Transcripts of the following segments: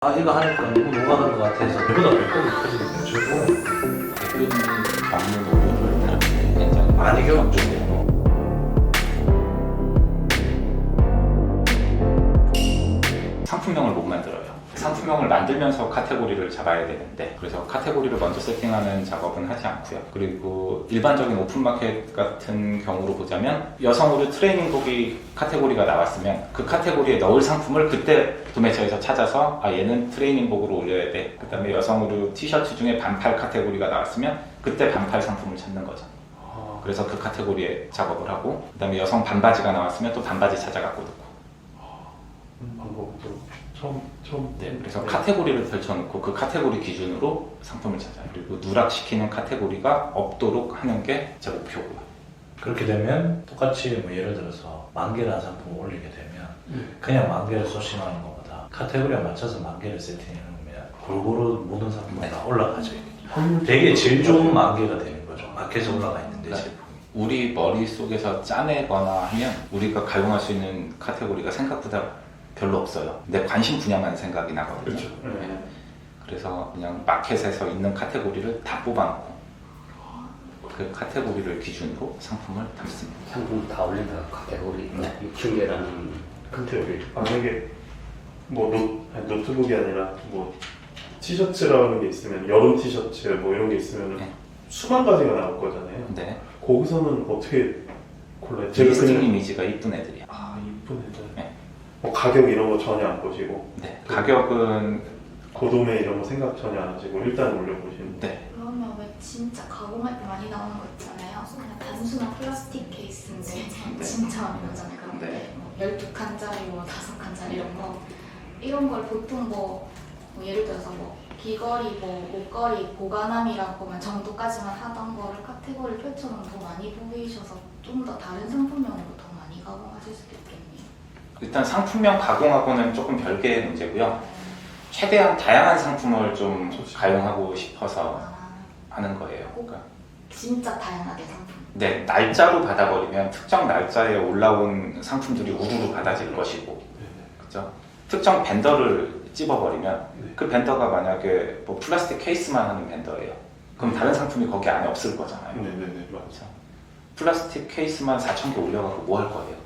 아 이거 하니까 너무 녹아간 것 같아서 이보다 배꼽이 커지겠네. 최고. 대표님 겪는 어려움을 굉장히 많이 겪죠. 상품명을 못 만들어요. 상품명을 만들면서 카테고리를 잡아야 되는데, 그래서 카테고리를 먼저 세팅하는 작업은 하지 않고요. 그리고 일반적인 오픈마켓 같은 경우로 보자면 여성 의류 트레이닝복이 카테고리가 나왔으면 그 카테고리에 넣을 상품을 그때 도매처에서 찾아서 얘는 트레이닝복으로 올려야 돼. 그 다음에 여성 의류 티셔츠 중에 반팔 카테고리가 나왔으면 그때 반팔 상품을 찾는 거죠. 그래서 그 카테고리에 작업을 하고, 그 다음에 여성 반바지가 나왔으면 또 반바지 찾아갖고 넣고. 방법도 처음 네, 그래서 카테고리를 펼쳐놓고 그 카테고리 기준으로 상품을 찾아요. 그리고 누락시키는 카테고리가 없도록 하는 게 제 목표고요. 그렇게 되면 똑같이 뭐 예를 들어서 10,000개라는 상품을 올리게 되면 그냥 10,000개를 소싱하는 것보다 카테고리에 맞춰서 10,000개를 세팅해놓으면 골고루 모든 상품이 다 올라가죠. 되게 제일 좋은 10,000개가 되는 거죠. 마켓에 올라가 있는데 제품이. 우리 머릿속에서 짜내거나 하면 우리가 가용할 수 있는 카테고리가 생각보다 별로 없어요. 내 관심 분야만 생각이 나거든요. 그렇죠. 네. 그래서 그냥 마켓에서 있는 카테고리를 다 뽑아놓고 그 카테고리를 기준으로 상품을 담습니다. 상품 다 올린다 카테고리 6층계라는 카테고리. 만약에 뭐 노트북이 아니라 뭐 티셔츠라는 게 있으면 여름 티셔츠 뭐 이런 게 있으면 네. 수만 가지가 나올 거잖아요. 네. 거기서는 어떻게 골라요? 리스팅 이미지가 이쁜 애들이야. 이쁜 애들. 네. 뭐 가격 이런 거 전혀 안 보시고 네. 가격은 고도매 이런 거 생각 전혀 안 하시고 일단 올려보시는. 네. 그러면 왜 진짜 가공할 때 많이 나오는 거 있잖아요. 그냥 단순한 플라스틱 케이스인데 진짜 많이 나오잖아요. 그런 게 네. 뭐 12칸짜리, 뭐 5칸짜리 이런 거. 이런 걸 보통 뭐 예를 들어서 뭐 귀걸이, 뭐 목걸이, 보관함이라고만 정도까지만 하던 거를 카테고리 펼쳐놓으면 더 많이 보이셔서 좀 더 다른 상품명으로 더 많이 가공하실 수도 있겠네요. 일단 상품명 가공하고는 조금 별개의 문제고요. 최대한 다양한 상품을 좀 가용하고 싶어서 하는 거예요. 그러니까 진짜 다양하게 상품. 네, 날짜로 받아버리면 특정 날짜에 올라온 상품들이 우르르 받아질 것이고, 그죠? 특정 벤더를 찝어버리면 그 벤더가 만약에 뭐 플라스틱 케이스만 하는 벤더예요. 그럼 다른 상품이 거기 안에 없을 거잖아요. 네네네 맞죠. 그렇죠? 플라스틱 케이스만 4,000개 올려갖고 뭐 할 거예요?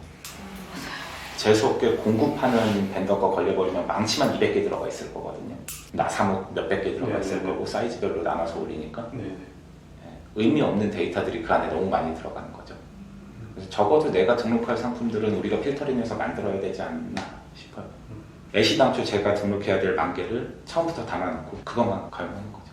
재수없게 공급하는 벤더가 걸려버리면 망치만 200개 들어가 있을 거거든요. 나사목 몇백 개 들어가 있을 네네네. 거고 사이즈별로 나눠서 올리니까 네네. 의미 없는 데이터들이 그 안에 너무 많이 들어가는 거죠. 그래서 적어도 내가 등록할 상품들은 우리가 필터링해서 만들어야 되지 않나 싶어요. 애시당초 제가 등록해야 될 10,000개를 처음부터 담아놓고 그것만 가용하는 거죠.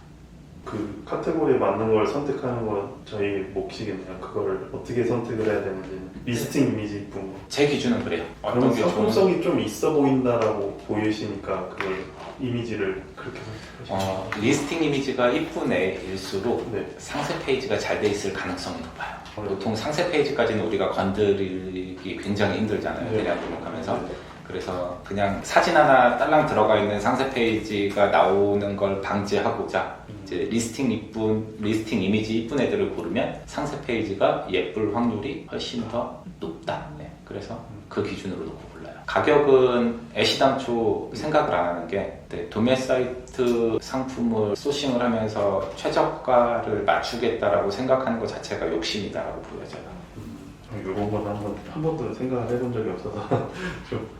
그 카테고리에 맞는 걸 선택하는 건 저희 몫이겠네요. 그거를 어떻게 선택을 해야 되는지 리스팅 이미지 이쁜 거. 제 기준은 그래요. 어떤 그러면 게 좋은 상품성이 좀 있어 보인다라고 보이시니까 그걸 이미지를 그렇게 선택하시죠. 리스팅 이미지가 이쁜 애일수록 네. 상세 페이지가 잘 돼 있을 가능성이 높아요. 보통 상세 페이지까지는 우리가 건드리기 굉장히 힘들잖아요. 네. 대략 등록하면서. 네. 그래서 그냥 사진 하나 딸랑 들어가 있는 상세 페이지가 나오는 걸 방지하고자 이제 리스팅 이미지 이쁜 애들을 고르면 상세 페이지가 예쁠 확률이 훨씬 더 높다. 네. 그래서 그 기준으로 놓고 골라요. 가격은 애시당초 생각을 안 하는 게 도매 사이트 상품을 소싱을 하면서 최저가를 맞추겠다라고 생각하는 것 자체가 욕심이다라고 보여져요. 이런 건 한 번도 생각을 해본 적이 없어서 좀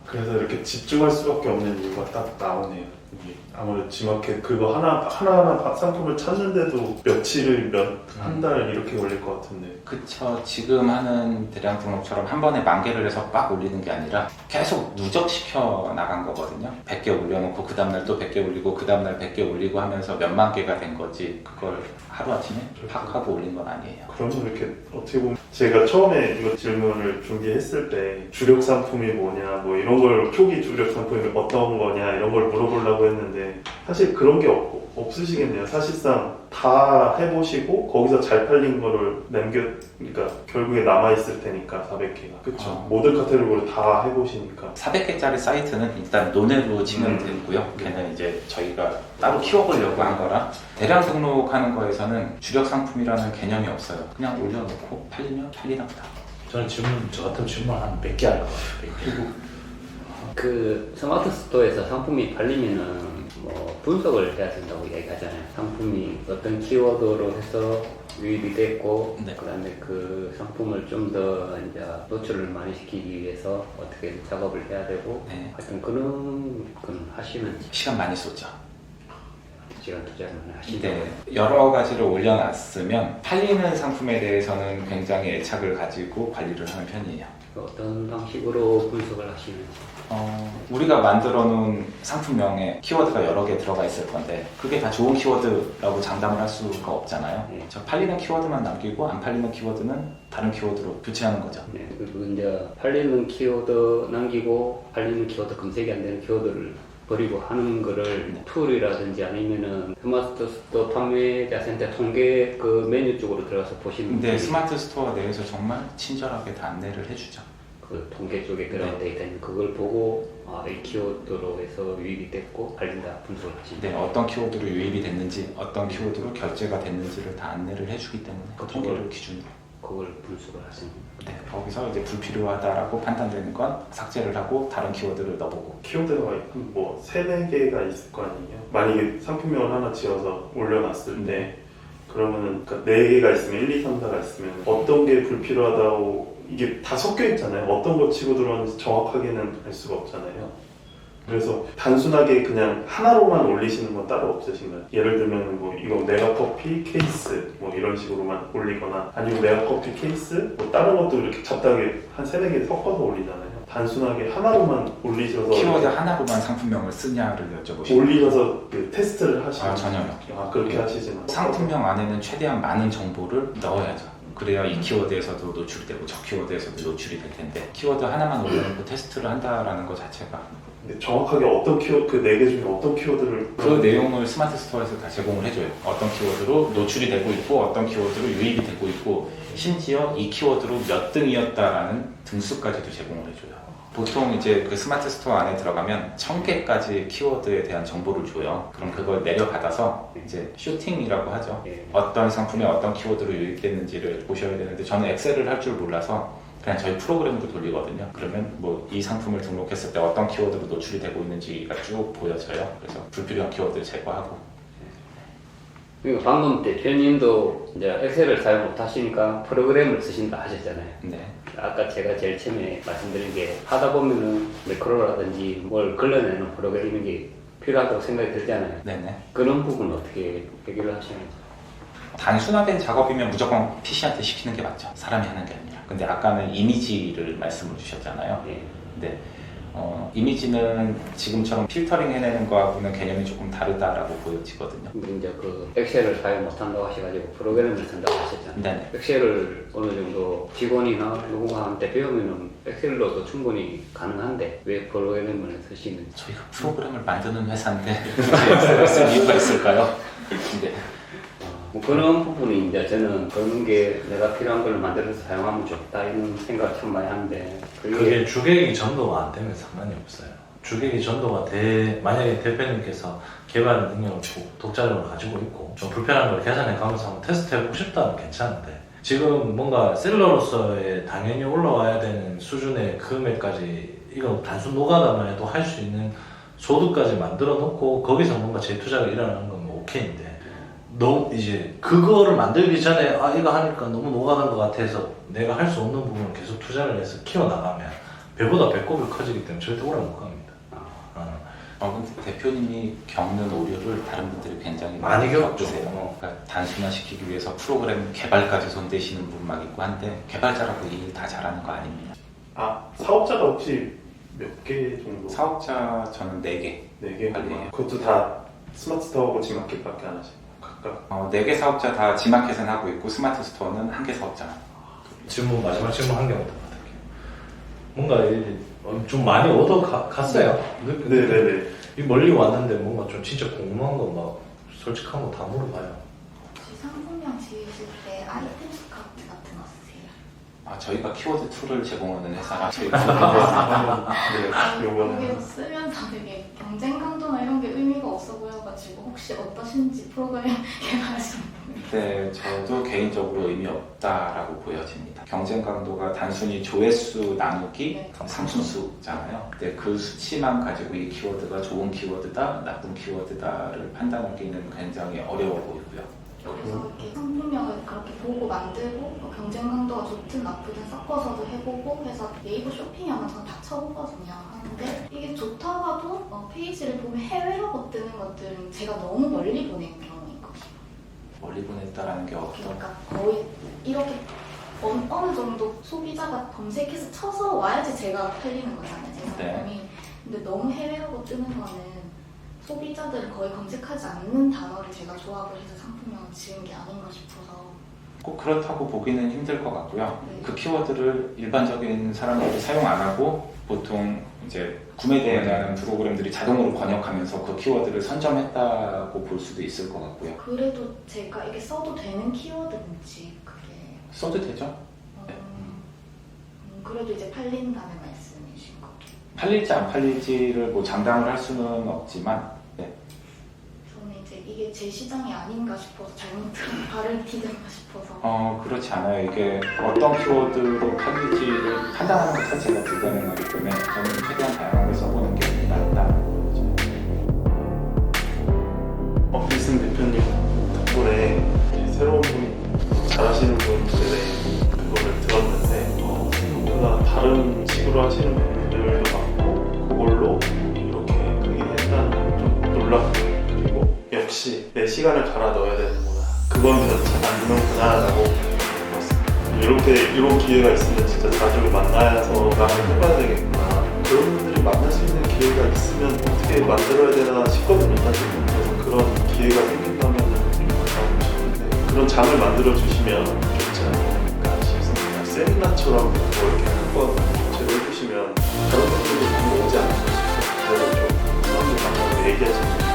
그래서 이렇게 집중할 수밖에 없는 이유가 딱 나오네요. 이게 아무래도 G마켓 그거 하나하나 상품을 찾는데도 며칠을 한 달 이렇게 걸릴 것 같은데. 그쵸. 지금 하는 대량 등록처럼 한 번에 10,000개를 해서 빡 올리는 게 아니라 계속 누적시켜 나간 거거든요. 100개 올려놓고 그 다음날 또 100개 올리고 그 다음날 100개 올리고 하면서 몇만 개가 된 거지 그걸 하루아침에 팍 하고 올린 건 아니에요. 그러면 이렇게 어떻게 보면 제가 처음에 이거 질문을 준비했을 때 주력 상품이 뭐냐 뭐 이런 걸 초기 주력 상품이 어떤 거냐 이런 걸 물어보려고 했는데 사실 그런 게 없으시겠네요. 사실상 다 해보시고 거기서 잘 팔린 거를 그러니까 결국에 남아있을 테니까 400개가 그쵸. 모든 카테고리를 다 해보시니까 400개짜리 사이트는 일단 논외로 치면 되고요. 걔는 이제 저희가 따로 키워보려고 한 거라 대량 등록하는 거에서는 주력 상품이라는 개념이 없어요. 그냥 올려놓고 팔리면 팔리나 보다. 저는 저 같은 질문 한 100개 할 것 같아요. 100개. 그 스마트 스토어에서 상품이 팔리면은 뭐 분석을 해야 된다고 얘기하잖아요. 상품이 어떤 키워드로 해서 유입이 됐고, 네. 그다음에 그 상품을 좀 더 이제 노출을 많이 시키기 위해서 어떻게 작업을 해야 되고, 네. 하여튼 그런 건 하시면 시간 많이 썼죠. 시간 투자를 많이 하시죠. 네, 여러 가지를 올려놨으면 팔리는 상품에 대해서는 굉장히 애착을 가지고 관리를 하는 편이에요. 어떤 방식으로 분석을 하시는지. 우리가 만들어 놓은 상품명에 키워드가 여러 개 들어가 있을 건데 그게 다 좋은 키워드라고 장담을 할 수가 없잖아요. 네. 저 팔리는 키워드만 남기고 안 팔리는 키워드는 다른 키워드로 교체하는 거죠. 네, 그리고 이제 팔리는 키워드 남기고 팔리는 키워드 검색이 안 되는 키워드를 버리고 하는 거를 툴이라든지 아니면은 스마트 스토어 판매자 센터 통계 그 메뉴 쪽으로 들어가서 보시면 근데 스마트 스토어 내에서 정말 친절하게 다 안내를 해주죠. 그 통계 쪽에 들어간 데이터는 그걸 보고 이 키워드로 해서 유입이 됐고 팔린다 분석을 하시면 네, 어떤 키워드로 유입이 됐는지 어떤 키워드로 결제가 됐는지를 다 안내를 해주기 때문에 그 통계를 기준으로 그걸 분석을 하시는 네, 거기서 이제 불필요하다라고 판단되는 건 삭제를 하고 다른 키워드를 넣어보고 키워드가 뭐 3-4개가 있을 거 아니에요. 만약에 상품명을 하나 지어서 올려놨을 때 그러면은 4개가 있으면 1, 2, 3, 4가 있으면 어떤 게 불필요하다고 이게 다 섞여 있잖아요. 어떤 거 치고 들어왔는지 정확하게는 알 수가 없잖아요. 그래서 단순하게 그냥 하나로만 올리시는 건 따로 없으신가요? 예를 들면 뭐 이거 메가커피 케이스 뭐 이런 식으로만 올리거나 아니면 메가커피 케이스 뭐 다른 것도 이렇게 잡다하게 한 3-4개 섞어서 올리잖아요. 단순하게 하나로만 올리셔서 키워드 하나로만 상품명을 쓰냐를 여쭤보시면 올리셔서 그 테스트를 하시는 전혀요. 그렇게 하시지는 않아요. 상품명 안에는 최대한 많은 정보를 넣어야죠. 그래야 이 키워드에서도 노출이 되고 저 키워드에서도 노출이 될 텐데 키워드 하나만 올려놓고 테스트를 한다라는 것 자체가 근데 정확하게 어떤 키워드 그 4개 중에 어떤 키워드를 그 내용을 스마트 스토어에서 다 제공을 해줘요. 어떤 키워드로 노출이 되고 있고 어떤 키워드로 유입이 되고 있고 심지어 이 키워드로 몇 등이었다라는 등수까지도 제공을 해줘요. 보통 이제 그 스마트 스토어 안에 들어가면 1000개까지 키워드에 대한 정보를 줘요. 그럼 그걸 내려받아서 이제 슈팅이라고 하죠. 어떤 상품에 어떤 키워드로 유입됐는지를 보셔야 되는데 저는 엑셀을 할 줄 몰라서 그냥 저희 프로그램으로 돌리거든요. 그러면 뭐 이 상품을 등록했을 때 어떤 키워드로 노출이 되고 있는지가 쭉 보여져요. 그래서 불필요한 키워드를 제거하고. 그리고 방금 대표님도 이제 엑셀을 사용 못 하시니까 프로그램을 쓰신다 하셨잖아요. 네. 아까 제가 제일 처음에 말씀드린 게 하다 보면은 매크로라든지 뭘 걸러내는 프로그램 이런 게 필요하다고 생각이 들잖아요. 네네. 그런 부분 어떻게 해결을 하시는지. 단순화된 작업이면 무조건 PC한테 시키는 게 맞죠. 사람이 하는 게 아니라. 근데 아까는 이미지를 말씀을 주셨잖아요. 예. 근데 이미지는 지금처럼 필터링 해내는 거하고는 개념이 조금 다르다라고 보여지거든요. 근데 이제 그 엑셀을 사용 못 한다고 하셔가지고 프로그램을 쓴다고 하셨잖아요. 네네. 엑셀을 어느 정도 직원이나 누군가한테 배우면은 엑셀로도 충분히 가능한데 왜 프로그램을 쓰시는지. 저희가 프로그램을 만드는 회사인데 엑셀을 쓸 이유가 있을까요? 네. 뭐 그런 부분이 이제 저는 그런 게 내가 필요한 걸 만들어서 사용하면 좋다 이런 생각을 참 많이 하는데 그게 주객이 전도가 안 되면 상관이 없어요. 주객이 전도가 만약에 대표님께서 개발 능력을 독자적으로 가지고 있고 좀 불편한 걸 개선해 가면서 한번 테스트 해보고 싶다면 괜찮은데 지금 뭔가 셀러로서의 당연히 올라와야 되는 수준의 금액까지 이건 단순 노가다만 해도 할 수 있는 소득까지 만들어 놓고 거기서 뭔가 재투자가 일어나는 건 뭐 오케이인데 너무 이제 그거를 만들기 전에 이거 하니까 너무 노가다인 것 같아서 내가 할 수 없는 부분을 계속 투자를 해서 키워나가면 배보다 배꼽이 커지기 때문에 절대 오래 못 갑니다. 근데 대표님이 겪는 오류를 다른 분들이 굉장히 많이 겪으세요. 그러니까 단순화시키기 위해서 프로그램 개발까지 손대시는 분 막 있고 한데 개발자라고 일 다 잘하는 거 아닙니다. 사업자가 혹시 몇 개 정도? 사업자 저는 4개. 4개? 아니에요. 그것도 다 스마트 스토어하고 지마켓밖에 안 하시고 각각? 4개 사업자 다 지마켓은 하고 있고 스마트 스토어는 1개 사업자. 마지막 질문 한 개만 더 받을게요. 뭔가 좀 많이 갔어요. 네네네. 이 멀리 왔는데 뭔가 좀 진짜 궁금한 거 막 솔직한 거 다 물어봐요. 혹시 상품명 지으실 때 아이템 스카우트 같은 거 쓰세요? 저희가 키워드 툴을 제공하는 회사라 저희가 네, 요거는 거기서 쓰면서 되게 경쟁 강도나 이런 게 의미가 없어 보여가지고 혹시 어떠신지 프로그램 개발하시는 분. 네, 저도 개인적으로 의미 없다라고 보여집니다. 경쟁 강도가 단순히 조회수 나누기 네. 상수수잖아요. 근데 그 수치만 가지고 이 키워드가 좋은 키워드다, 나쁜 키워드다를 판단하기는 굉장히 어려워 보이고요. 그래서 이렇게 상품명을 그렇게 보고 만들고 뭐 경쟁 강도가 좋든 나쁘든 섞어서도 해보고 해서 네이버 쇼핑하면 저는 다 쳐보거든요. 하는데 이게 좋다고 하도 페이지를 보면 해외라고 뜨는 것들은 제가 너무 멀리 보내는 경우가 있거든요. 멀리 보냈다라는 게 어떤 그러니까 거의 이렇게 어느 정도 소비자가 검색해서 쳐서 와야지 제가 팔리는 거잖아요, 제 상품이. 근데 너무 해외라고 뜨는 거는 소비자들은 거의 검색하지 않는 단어를 제가 조합을 해서 상품명을 지은 게 아닌가 싶어서. 꼭 그렇다고 보기는 힘들 것 같고요. 네. 그 키워드를 일반적인 사람들이 사용 안 하고 보통 이제 구매대에 대한 프로그램들이 자동으로 번역하면서 그 키워드를 선점했다고 볼 수도 있을 것 같고요. 그래도 제가 이게 써도 되는 키워드인지 그게 써도 되죠? 그래도 이제 팔린다는 말씀이신 거죠. 팔릴지 안 팔릴지를 뭐 장담을 할 수는 없지만 네. 저는 이제 이게 제 시장이 아닌가 싶어서 잘못 발을 디딘가 싶어서. 그렇지 않아요. 이게 어떤 키워드로 팔릴지를 판단하는 것 자체가 불가능하기 때문에 저는 최대한 다양하게 써보는 게 낫다는 거죠. 빌슨 대표님 덕분에 새로운 분, 잘하시는 분들의 그거를 들었는데 생각보다 다른 식으로 하시는 분들도 많고 그걸로 이렇게 크게 했다는 좀 놀랍고요. 그리고 역시 내 시간을 갈아 넣어야 되는구나. 그건 안 되는구나라고 들었습니다. 이런 기회가 있으면 진짜 자주 만나서 나를 해봐야 되겠구나. 그런 분들이 만날 수 있는 기회가 있으면 어떻게 만들어야 되나 싶거든요, 사실. 그래서 그런 기회가 생긴다면 가고 싶은데 그런 장을 만들어 주시면 좋지 않을까 싶습니다. 세미나처럼 뭐 이렇게 한번 제대로 해주시면 다른 분들도 많이 오지 않을까 싶어요. 그래서 좀 사람들 만나서 얘기하시는